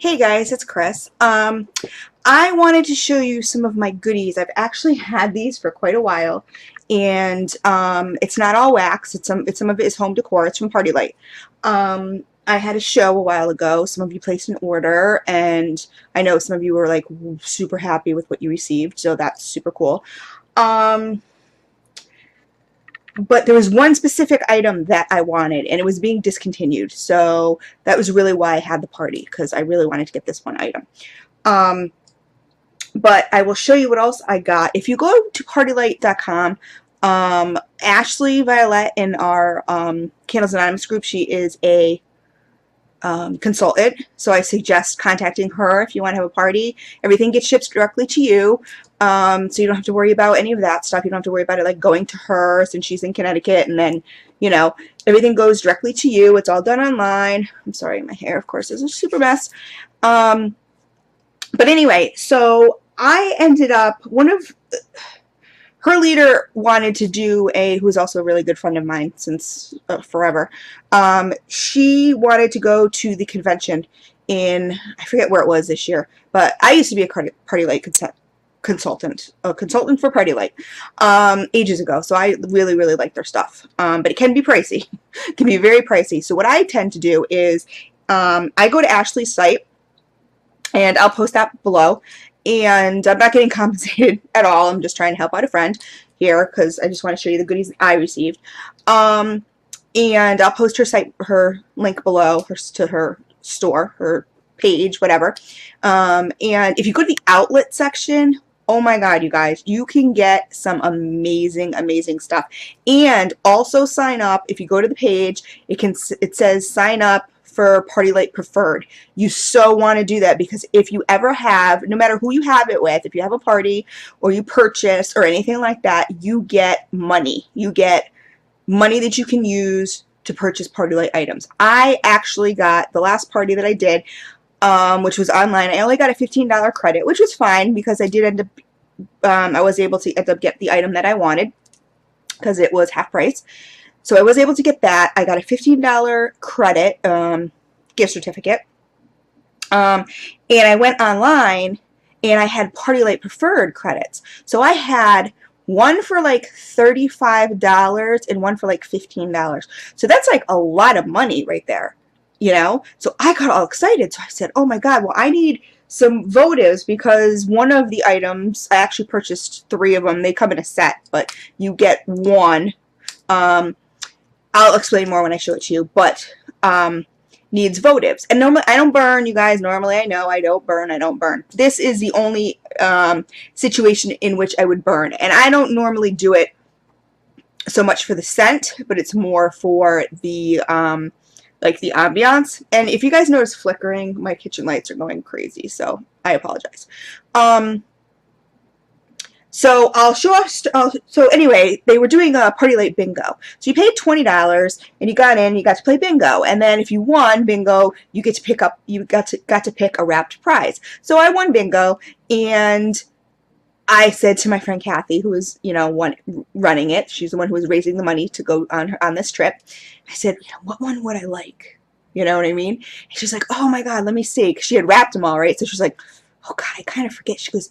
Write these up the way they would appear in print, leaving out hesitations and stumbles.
Hey guys, it's Chris. I wanted to show you some of my goodies. I've actually had these for quite a while, and it's not all wax. It's some of it is home decor. It's from Partylite. I had a show a while ago. Some of you placed an order, and I know some of you were like super happy with what you received, so that's super cool. But there was one specific item that I wanted, and it was being discontinued. So that was really why I had the party, because I really wanted to get this one item. But I will show you what else I got. If you go to partylite.com, Ashley Violet in our Candles Anonymous group, she is a consultant, so I suggest contacting her if you want to have a party. Everything gets shipped directly to you, so you don't have to worry about any of that stuff. You don't have to worry about it like going to her since she's in Connecticut, and then, you know, everything goes directly to you. It's all done online. I'm sorry, my hair, of course, is a super mess. But anyway, so I ended up, her leader wanted to do who's also a really good friend of mine since forever. She wanted to go to the convention I forget where it was this year, but I used to be a Partylite consultant for Partylite ages ago, so I really, really like their stuff. But it can be pricey. It can be very pricey. So what I tend to do is I go to Ashley's site, and I'll post that below. And I'm not getting compensated at all. I'm just trying to help out a friend here because I just want to show you the goodies I received. And I'll post her link below to her store, her page, whatever. And if you go to the outlet section, oh my God, you guys, you can get some amazing, amazing stuff. And also sign up. If you go to the page, it says sign up for Partylite Preferred. You so want to do that, because if you ever have, no matter who you have it with, if you have a party or you purchase or anything like that, you get money. You get money that you can use to purchase Partylite items. I actually got the last party that I did, which was online. I only got a $15 credit, which was fine because I did end up, I was able to end up get the item that I wanted because it was half price. So I was able to get that. I got a $15 credit, gift certificate. And I went online and I had Partylite Preferred credits. So I had one for like $35 and one for like $15. So that's like a lot of money right there, you know? So I got all excited. So I said, oh my God, well, I need some votives, because one of the items, I actually purchased 3 of them. They come in a set, but you get one. I'll explain more when I show it to you, but needs votives. And normally, I don't burn, you guys. Normally, I know I don't burn. This is the only situation in which I would burn. And I don't normally do it so much for the scent, but it's more for the, like the ambiance. And if you guys notice flickering, my kitchen lights are going crazy, so I apologize. So I'll show us. So anyway, they were doing a Partylite bingo. So you paid $20 and you got in. You got to play bingo, and then if you won bingo, you get to pick up. You got to pick a wrapped prize. So I won bingo, and I said to my friend Kathy, who was running it. She's the one who was raising the money to go on this trip. I said, what one would I like? You know what I mean? And she's like, oh my God, let me see. 'Cause she had wrapped them all, right? So she's like, oh God, I kind of forget. She goes,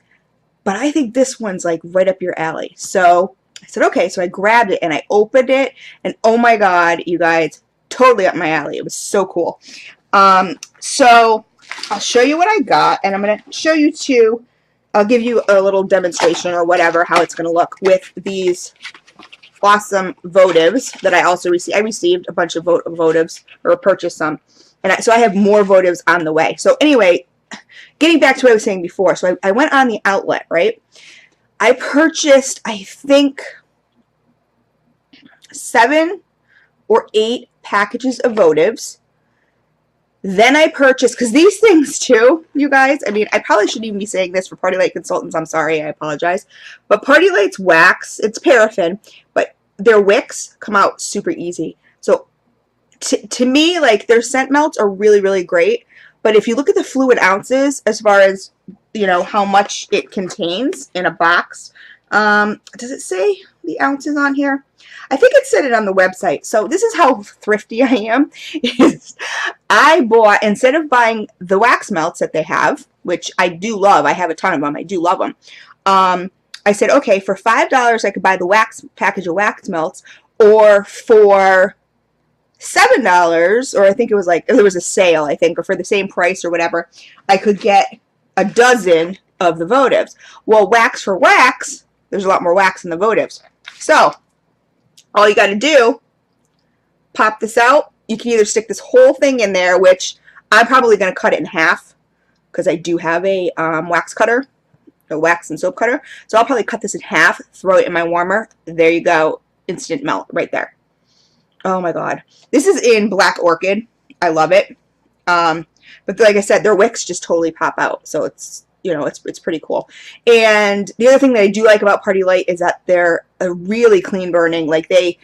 but I think this one's like right up your alley. So I said, okay. So I grabbed it and I opened it, and oh my God, you guys, totally up my alley. It was so cool. So I'll show you what I got, and I'm going to show you too. I'll give you a little demonstration or whatever, how it's going to look with these awesome votives that I also received. I received a bunch of votives, or purchased some. And so I have more votives on the way. So anyway, getting back to what I was saying before, so I went on the outlet, right? I purchased, I think, 7 or 8 packages of votives. Then I purchased, because these things too, you guys, I mean, I probably shouldn't even be saying this for Partylite consultants. I'm sorry, I apologize. But Partylite's wax, it's paraffin, but their wicks come out super easy. So to me, like, their scent melts are really, really great. But if you look at the fluid ounces, as far as, how much it contains in a box, Does it say the ounces on here? I think it said it on the website. So this is how thrifty I am. Is I bought, instead of buying the wax melts that they have, which I do love, I have a ton of them, I do love them. I said, okay, for $5 I could buy the wax package of wax melts, or for $7, or I think it was like, there was a sale, I think, or for the same price or whatever, I could get a dozen of the votives. Well, wax for wax, there's a lot more wax in the votives. So, all you got to do, pop this out. You can either stick this whole thing in there, which I'm probably going to cut it in half, because I do have a wax cutter, a wax and soap cutter. So I'll probably cut this in half, throw it in my warmer. There you go. Instant melt right there. Oh my god. This is in Black Orchid. I love it. But like I said, their wicks just totally pop out. So it's, you know, it's pretty cool. And the other thing that I do like about Partylite is that they're a really clean burning. Like they,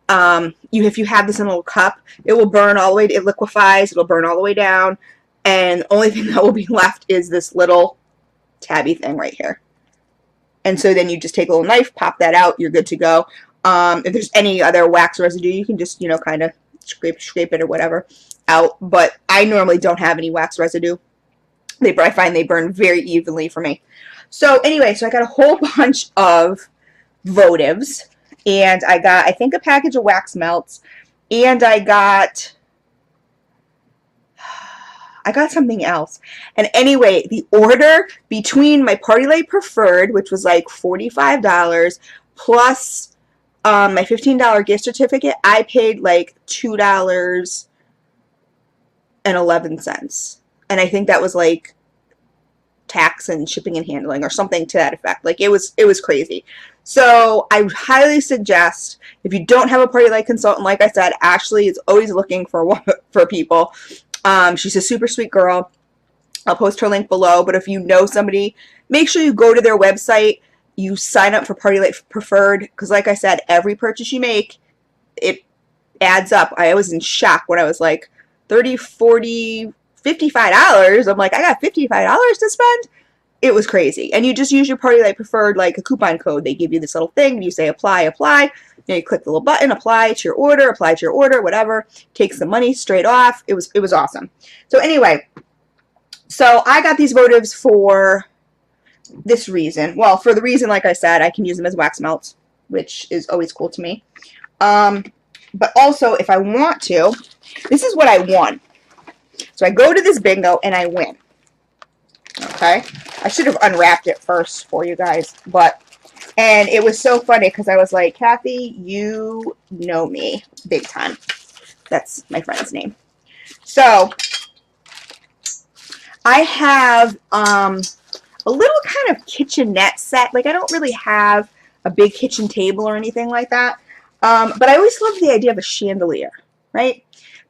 if you have this in a little cup, it will burn all the way, it liquefies, it'll burn all the way down. And the only thing that will be left is this little tabby thing right here. And so then you just take a little knife, pop that out, you're good to go. If there's any other wax residue, you can just, you know, kind of scrape it or whatever out. But I normally don't have any wax residue. I find they burn very evenly for me. So anyway, so I got a whole bunch of votives. And I got, I think, a package of wax melts. And I got something else. And anyway, the order between my Partylite Preferred, which was like $45, plus my $15 gift certificate, I paid like $2.11. And I think that was like tax and shipping and handling or something to that effect. Like it was crazy. So I highly suggest, if you don't have a Partylite consultant, like I said, Ashley is always looking for people. She's a super sweet girl. I'll post her link below. But if you know somebody, make sure you go to their website. You sign up for Partylite Preferred, because like I said, every purchase you make, it adds up. I was in shock when I was like, $30, $40, $55. I'm like, I got $55 to spend? It was crazy. And you just use your Partylite Preferred, like a coupon code. They give you this little thing, and you say apply, apply. Then you click the little button, apply to your order, whatever. Takes the money straight off. It was awesome. So anyway, so I got these votives for this reason. Well, for the reason, like I said, I can use them as wax melts, which is always cool to me. But also, if I want to, this is what I won. So I go to this bingo and I win. Okay? I should have unwrapped it first for you guys, and it was so funny because I was like, Kathy, you know me big time. That's my friend's name. So I have a little kind of kitchenette set. Like I don't really have a big kitchen table or anything like that. But I always loved the idea of a chandelier, right?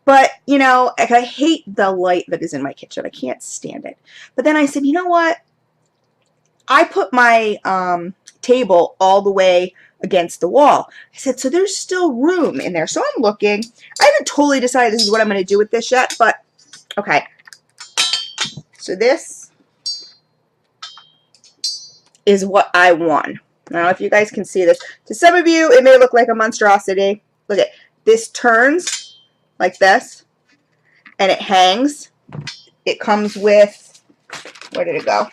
But, you know, I hate the light that is in my kitchen. I can't stand it. But then I said, you know what? I put my table all the way against the wall. I said, so there's still room in there. So I'm looking. I haven't totally decided this is what I'm going to do with this yet, but okay. So this is what I won. I don't know if you guys can see this. To some of you, it may look like a monstrosity. Look at this. Turns like this, and it hangs. It comes with, where did it go?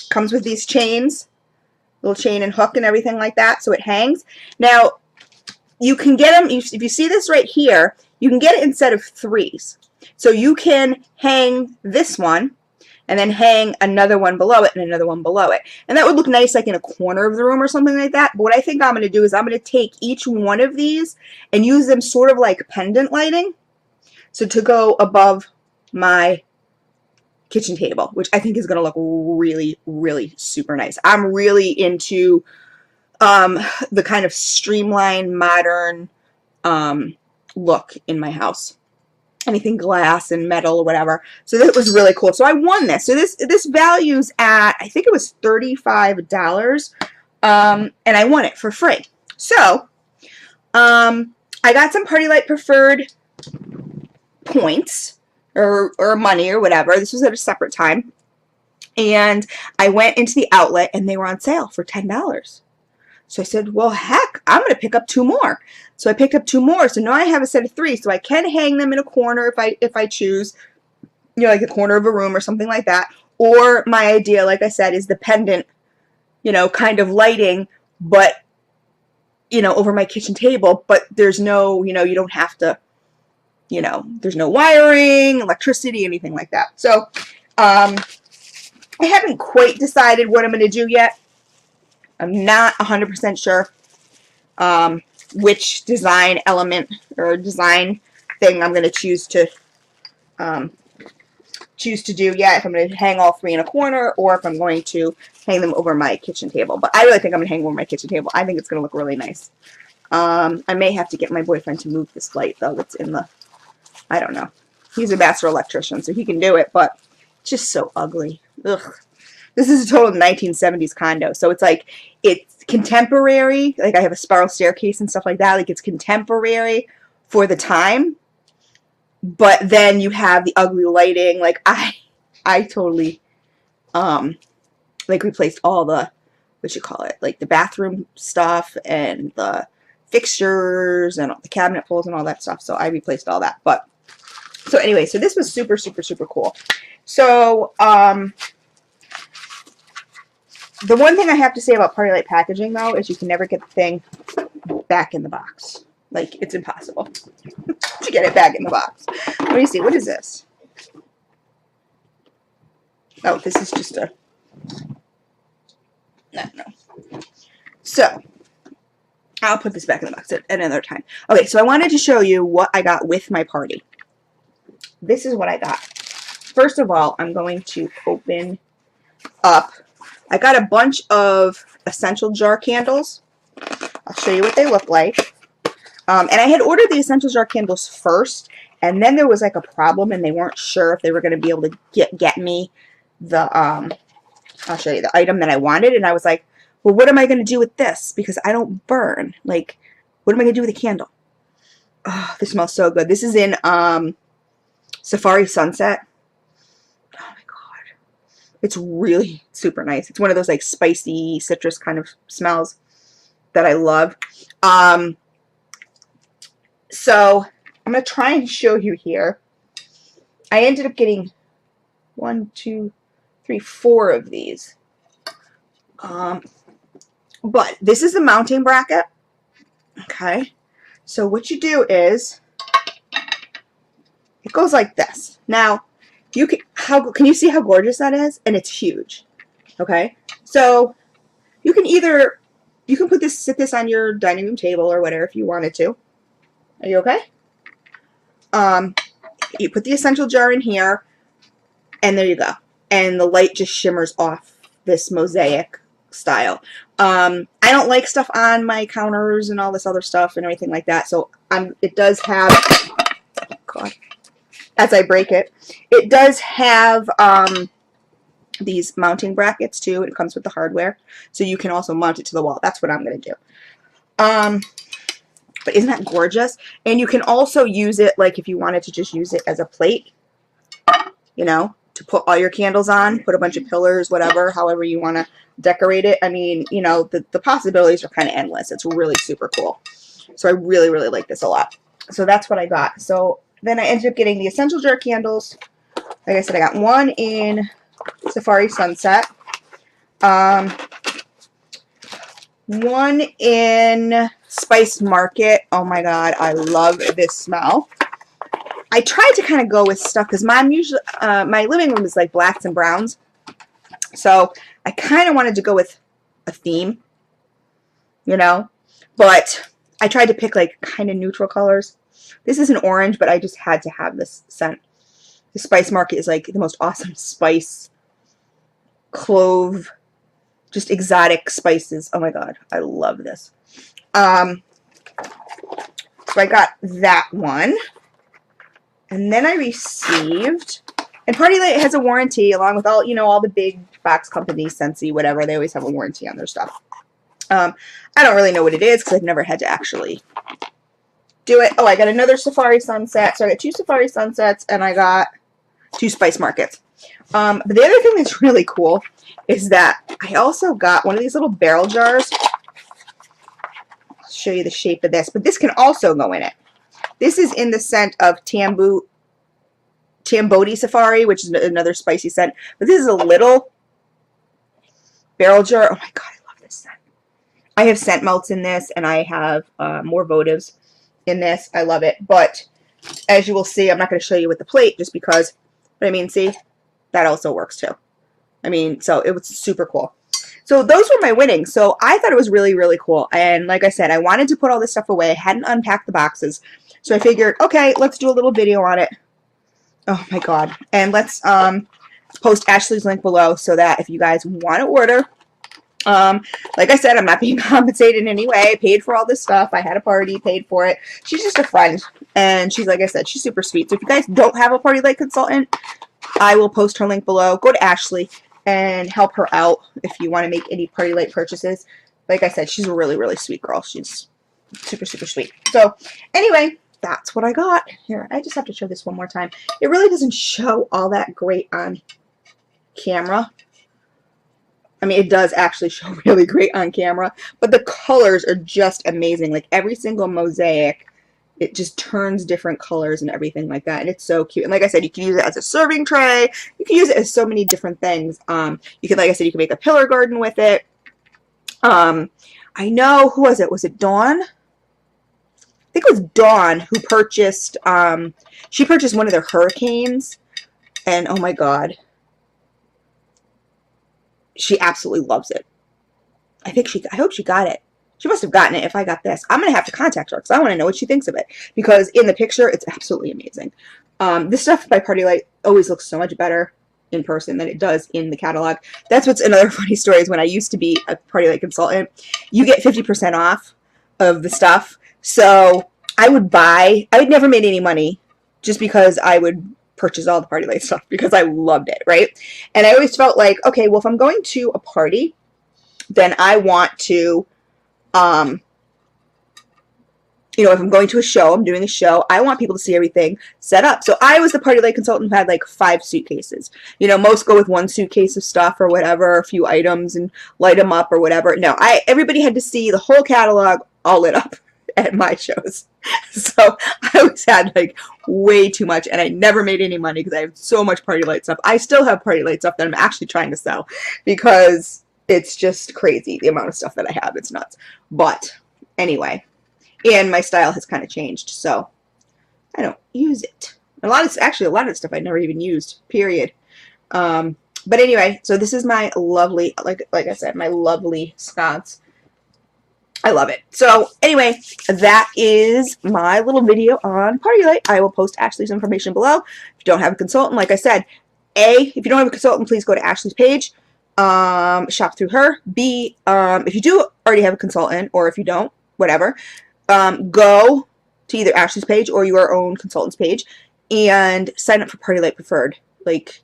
Comes with these chains, little chain and hook and everything like that, so it hangs. Now, you can get them, if you see this right here, you can get it in set of 3s. So you can hang this one, and then hang another one below it and another one below it. And that would look nice like in a corner of the room or something like that. But what I think I'm going to do is I'm going to take each one of these and use them sort of like pendant lighting. So to go above my kitchen table, which I think is going to look really, really super nice. I'm really into the kind of streamlined, modern look in my house. Anything glass and metal or whatever. So that was really cool. So I won this. So this values at, I think it was $35. And I won it for free. So I got some Partylite Preferred points or money or whatever. This was at a separate time. And I went into the outlet and they were on sale for $10. So I said, well, heck, I'm going to pick up 2 more. So I picked up 2 more. So now I have a set of 3. So I can hang them in a corner if I choose, you know, like a corner of a room or something like that. Or my idea, like I said, is the pendant, you know, kind of lighting, but, you know, over my kitchen table. But there's no, you know, you don't have to, you know, there's no wiring, electricity, anything like that. So I haven't quite decided what I'm going to do yet. I'm not 100% sure which design element or design thing I'm going to choose to do yet. If I'm going to hang all 3 in a corner or if I'm going to hang them over my kitchen table. But I really think I'm going to hang them over my kitchen table. I think it's going to look really nice. I may have to get my boyfriend to move this light, though. It's in the, I don't know. He's a master electrician, so he can do it, but it's just so ugly. Ugh. This is a total 1970s condo, so it's like, it's contemporary. Like, I have a spiral staircase and stuff like that. Like, it's contemporary for the time, but then you have the ugly lighting. Like, I totally, like, replaced all the, what you call it, like, the bathroom stuff and the fixtures and all the cabinet pulls and all that stuff. So I replaced all that. But, so anyway, so this was super, super, super cool. So, the one thing I have to say about Partylite packaging, though, is you can never get the thing back in the box. Like, it's impossible to get it back in the box. Let me see. What is this? Oh, this is just a... No. So, I'll put this back in the box at another time. Okay, so I wanted to show you what I got with my party. This is what I got. First of all, I'm going to open up... I got a bunch of essential jar candles. I'll show you what they look like. And I had ordered the essential jar candles first, and then there was like a problem, and they weren't sure if they were going to be able to get me the, I'll show you the item that I wanted. And I was like, well, what am I going to do with this? Because I don't burn. Like, what am I going to do with a candle? Oh, this smells so good. This is in Safari Sunset. It's really super nice. It's one of those like spicy citrus kind of smells that I love. So I'm going to try and show you here. I ended up getting 1, 2, 3, 4 of these. But this is the mounting bracket. Okay. So what you do is it goes like this. Now, can you see how gorgeous that is? And it's huge. Okay, so you can sit this on your dining room table or whatever if you wanted to. Are you okay? You put the essential jar in here, and there you go. And the light just shimmers off this mosaic style. I don't like stuff on my counters and all this other stuff and everything like that. So it does have. Oh God. As I break it, it does have these mounting brackets too. It comes with the hardware, so you can also mount it to the wall. That's what I'm going to do. But isn't that gorgeous? And you can also use it, like if you wanted to just use it as a plate, you know, to put all your candles on, put a bunch of pillars, whatever, however you want to decorate it. I mean, you know, the possibilities are kind of endless. It's really super cool. So I really, really like this a lot. So that's what I got. So then I ended up getting the essential jar candles. Like I said, I got one in Safari Sunset. One in Spice Market. Oh my God, I love this smell. I tried to kind of go with stuff because my living room is like blacks and browns. So I kind of wanted to go with a theme, you know, but I tried to pick like kind of neutral colors. This is an orange, but I just had to have this scent. The Spice Market is like the most awesome spice, clove, just exotic spices. Oh my God, I love this. So I got that one. And then I received, and Partylite has a warranty along with all, you know, all the big box companies, Scentsy, whatever. They always have a warranty on their stuff. I don't really know what it is because I've never had to actually do it. Oh, I got another Safari Sunset. So I got 2 Safari Sunsets and I got 2 Spice Markets. But the other thing that's really cool is that I also got one of these little barrel jars. I'll show you the shape of this, but this can also go in it. This is in the scent of Tamboti Safari, which is another spicy scent. But this is a little barrel jar. Oh my god, I love this scent. I have scent melts in this, and I have more votives in this. I love it. But as you will see, I'm not going to show you with the plate just because, but I mean, see, that also works too. I mean, so it was super cool. So those were my winnings. So I thought it was really, really cool. And like I said, I wanted to put all this stuff away. I hadn't unpacked the boxes. So I figured, okay, let's do a little video on it. Oh my god. And let's post Ashley's link below so that if you guys want to order, like I said, I'm not being compensated in any way. I paid for all this stuff. I had a party, paid for it. She's just a friend. And she's, like I said, she's super sweet. So if you guys don't have a Partylite consultant, I will post her link below. Go to Ashley and help her out if you want to make any Partylite purchases. Like I said, she's a really, really sweet girl. She's super, super sweet. So anyway, that's what I got. Here, I just have to show this one more time. It really doesn't show all that great on camera. I mean, it does actually show really great on camera, but the colors are just amazing. Like every single mosaic, it just turns different colors and everything like that, and it's so cute. And like I said, you can use it as a serving tray. You can use it as so many different things. You can, like I said, you can make a pillar garden with it. I know, who was it? Was it Dawn? I think it was Dawn who purchased, she purchased one of their hurricanes, and oh my god, she absolutely loves it. I hope she got it. She must have gotten it if I got this. I'm going to have to contact her because I want to know what she thinks of it. Because in the picture, it's absolutely amazing. This stuff by Partylite always looks so much better in person than it does in the catalog. That's what's another funny story is when I used to be a Partylite consultant, you get 50% off of the stuff. So I would never made any money just because I would purchase all the Partylite stuff because I loved it, right? And I always felt like, okay, well, if I'm going to a party, then I want to, you know, if I'm going to a show, I'm doing a show, I want people to see everything set up. So I was the Partylite consultant who had like 5 suitcases. You know, most go with 1 suitcase of stuff or whatever, a few items and light them up or whatever. No, everybody had to see the whole catalog all lit up at my shows. So I always had like way too much, and I never made any money because I have so much Partylite stuff. I still have Partylite stuff that I'm actually trying to sell because it's just crazy the amount of stuff that I have. It's nuts. But anyway, and my style has kind of changed, so I don't use it. A lot of the stuff I never even used, period. But anyway, so this is my lovely, like I said, my lovely sconce. I love it. So anyway, that is my little video on Partylite. I will post Ashley's information below. If you don't have a consultant, like I said, if you don't have a consultant, please go to Ashley's page. Shop through her. B, if you do already have a consultant, or if you don't, whatever, go to either Ashley's page or your own consultant's page and sign up for Partylite Preferred, like,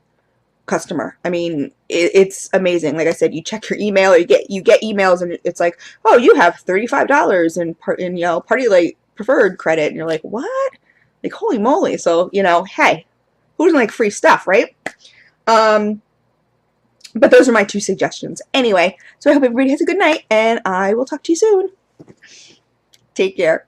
customer. I mean, it's amazing. Like I said, you check your email, or you get emails, and it's like, oh, you have $35 in you know, Partylite Preferred credit, and you're like, what? Like, holy moly! So, you know, hey, who doesn't like free stuff, right? But those are my 2 suggestions. Anyway, so I hope everybody has a good night, and I will talk to you soon. Take care.